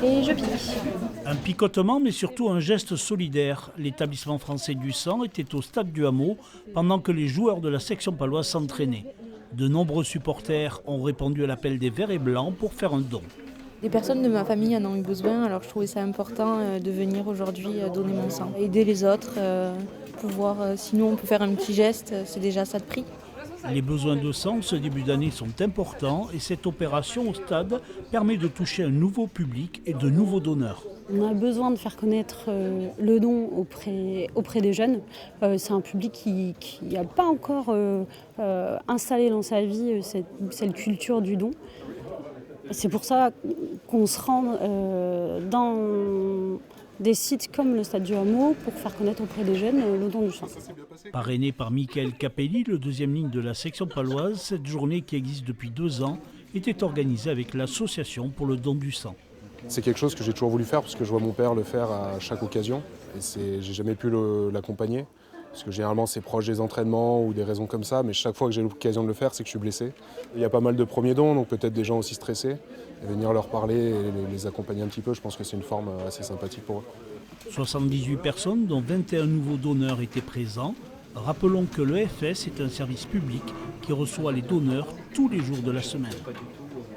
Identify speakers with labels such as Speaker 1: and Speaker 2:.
Speaker 1: et je pique.
Speaker 2: Un picotement, mais surtout un geste solidaire. L'établissement français du sang était au stade du Hameau pendant que les joueurs de la section paloise s'entraînaient. De nombreux supporters ont répondu à l'appel des Verts et Blancs pour faire un don.
Speaker 3: Des personnes de ma famille en ont eu besoin, alors je trouvais ça important de venir aujourd'hui donner mon sang. Aider les autres, sinon on peut faire un petit geste, c'est déjà ça de prix.
Speaker 2: Les besoins de sang ce début d'année sont importants et cette opération au stade permet de toucher un nouveau public et de nouveaux donneurs.
Speaker 4: On a besoin de faire connaître le don auprès des jeunes. C'est un public qui n'a pas encore installé dans sa vie cette culture du don. C'est pour ça qu'on se rend dans des sites comme le Stade du Hameau pour faire connaître auprès des jeunes le don du sang.
Speaker 2: Parrainé par Michael Capelli, le deuxième ligne de la section paloise, cette journée qui existe depuis 2 ans était organisée avec l'association pour le don du sang.
Speaker 5: C'est quelque chose que j'ai toujours voulu faire parce que je vois mon père le faire à chaque occasion et j'ai jamais pu l'accompagner parce que généralement c'est proche des entraînements ou des raisons comme ça, mais chaque fois que j'ai l'occasion de le faire c'est que je suis blessé. Il y a pas mal de premiers dons, donc peut-être des gens aussi stressés, et venir leur parler et les accompagner un petit peu, je pense que c'est une forme assez sympathique pour eux.
Speaker 2: 78 personnes, dont 21 nouveaux donneurs étaient présents. Rappelons que l'EFS est un service public qui reçoit les donneurs tous les jours de la semaine.